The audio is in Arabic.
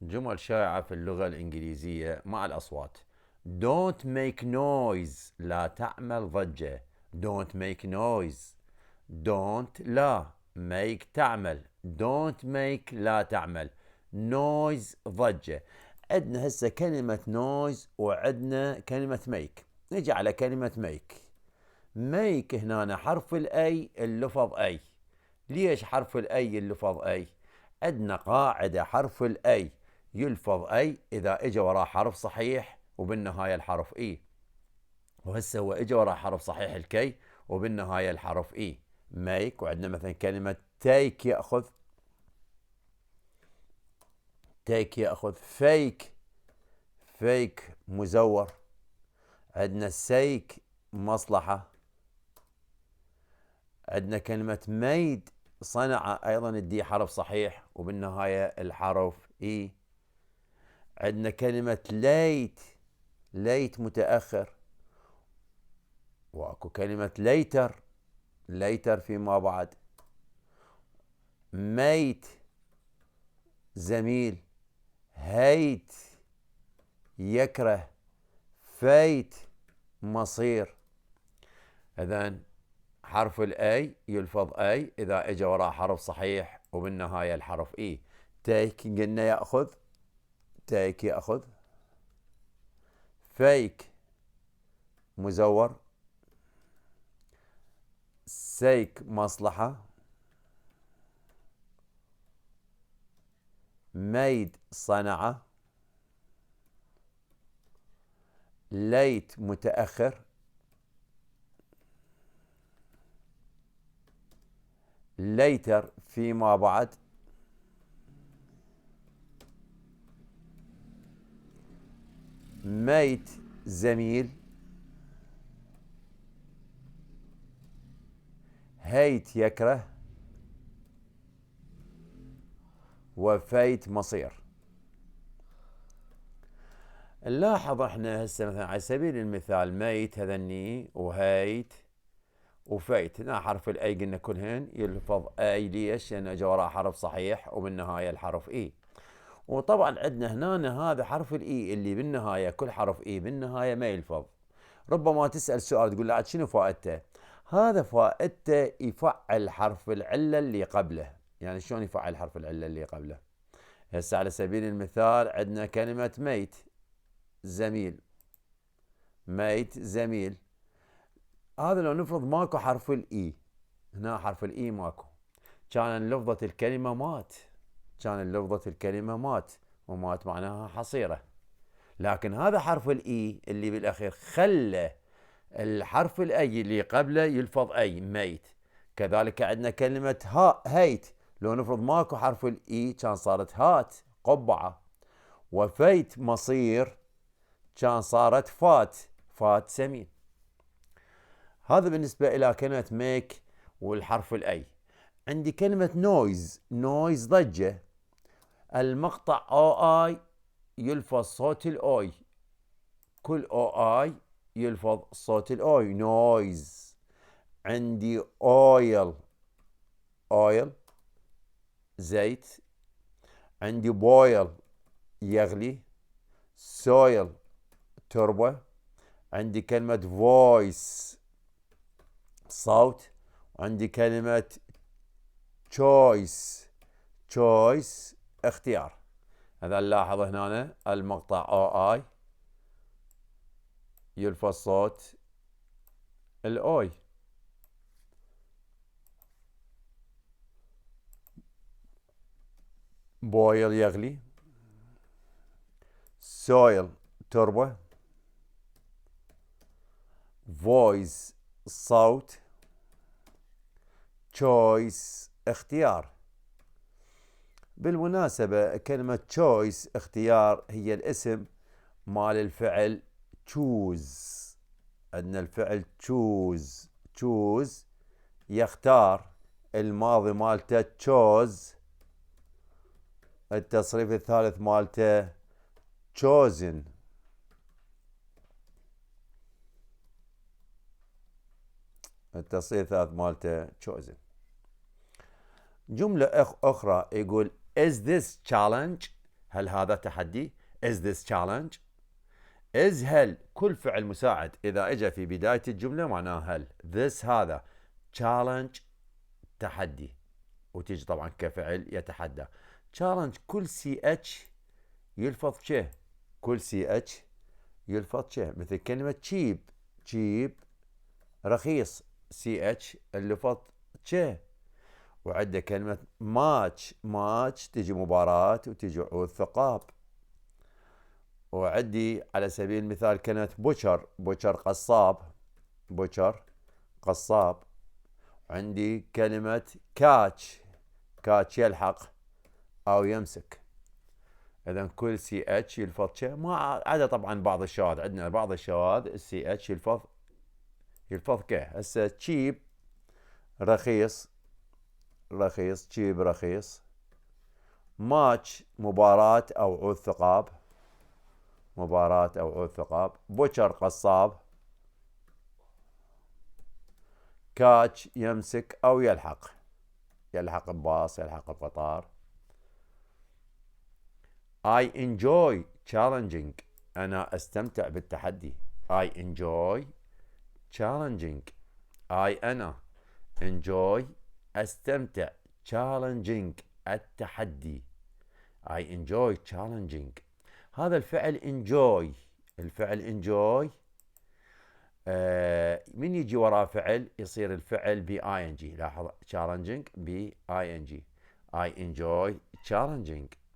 جمل شائعة في اللغة الإنجليزية مع الأصوات. Don't make noise. لا تعمل ضجة. Don't make noise. Don't لا. Make تعمل. Don't make لا تعمل. Noise ضجة. عندنا هسه كلمة noise وعندنا كلمة make. نجي على كلمة make. make هنا حرف الأي اللفظ أي. ليش حرف الأي اللفظ أي؟ عندنا قاعدة حرف الأي يلفظ أي إذا إجا وراه حرف صحيح وبالنهاية الحرف إي. وهسه هو إجا وراه حرف صحيح الكي وبالنهاية الحرف إي. ميك. وعندنا مثلا كلمة تيك يأخذ. تيك يأخذ. فيك. فيك مزور. عندنا سيك مصلحة. عندنا كلمة ميد صنع أيضا الدي حرف صحيح وبالنهاية الحرف إي. عندنا كلمة ليت. ليت متأخر. واكو كلمة ليتر. ليتر فيما بعد. ميت زميل. هيت يكره. فيت مصير. إذن حرف الأي يلفظ أي إذا إجا وراه حرف صحيح وبالنهاية الحرف إي. تيك قلنا يأخذ. تيك يأخذ. فيك مزور. سيك مصلحة. ميد صنعة. ليت متأخر. ليتر فيما بعد. ميت زميل. هيت يكره. وفيت مصير. نلاحظ احنا هسه مثلا على سبيل المثال ميت هذني وهيت وفيت هنا حرف الاي قلنا كلهن يلفظ اي. ليش؟ لانه جا وراه حرف صحيح وبالنهايه الحرف اي. وطبعا عندنا هنا هذا حرف الاي اللي بالنهايه كل حرف اي بالنهايه ما يلفظ. ربما تسال سؤال تقول له عاد شنو فائدته؟ هذا فائدته يفعل حرف العله اللي قبله. يعني شلون يفعل حرف العله اللي قبله؟ هسه على سبيل المثال عندنا كلمه ميت زميل. ميت زميل. هذا لو نفرض ماكو حرف الاي. هنا حرف الاي ماكو. كان لفظة الكلمة مات. كان لفظة الكلمة مات. ومات معناها حصيرة. لكن هذا حرف الاي اللي بالاخير خلى الحرف الاي اللي قبله يلفظ اي. ميت. كذلك عندنا كلمة هيت. لو نفرض ماكو حرف الاي كان صارت هات قبعة. وفيت مصير كان صارت فات. فات سمين. هذا بالنسبة إلى كلمة ميك والحرف الأي. عندي كلمة نويز. نويز ضجة. المقطع او اي يلفظ صوت الاوي. كل او اي يلفظ صوت الاوي. نويز. عندي اويل. اويل زيت. عندي بويل يغلي. سويل تربة. عندي كلمة فويس صوت. وعندي كلمة choice. choice اختيار. هذا نلاحظ هنا المقطع او اي يلفظ صوت الاوي. بويل يغلي. soil تربة. voice صوت. choice اختيار. بالمناسبة كلمة choice اختيار هي الاسم مال الفعل choose. عندنا الفعل choose. choose يختار. الماضي مالته chose. التصريف الثالث مالته chosen. التصريف الثالث مالته chosen. جملة أخرى يقول is this challenge. هل هذا تحدي؟ is this challenge؟ is هل كل فعل مساعد إذا إجا في بداية الجملة معناه هل. this هذا challenge تحدي، وتيجي طبعا كفعل يتحدى. challenge كل سي اتش يلفظ شه، كل سي اتش يلفظ شه، مثل كلمة cheap، cheap رخيص، سي اتش اللفظ شه. وعندنا كلمة ماتش، ماتش تجي مباراة وتجي عود ثقاب. وعندي على سبيل المثال كلمة بوشر، بوشر قصاب، بوشر قصاب. عندي كلمة كاتش، كاتش يلحق أو يمسك. إذا كل سي اتش يلفظ ش، ما عدا طبعا بعض الشواذ، عندنا بعض الشواذ السي اتش يلفظ ك. هسه تشيب رخيص، رخيص تشيب رخيص. ماتش مباراة أو عود ثقاب، مباراة أو عود ثقاب. بوشر قصاب. كاتش يمسك أو يلحق، يلحق بباص، يلحق بقطار. I enjoy challenging، أنا أستمتع بالتحدي. I enjoy challenging. أنا enjoy أستمتع، challenging التحدي. I enjoy challenging. هذا الفعل enjoy، الفعل enjoy من يجي وراه فعل يصير الفعل ب ing. لاحظ challenging ب ing. I enjoy challenging.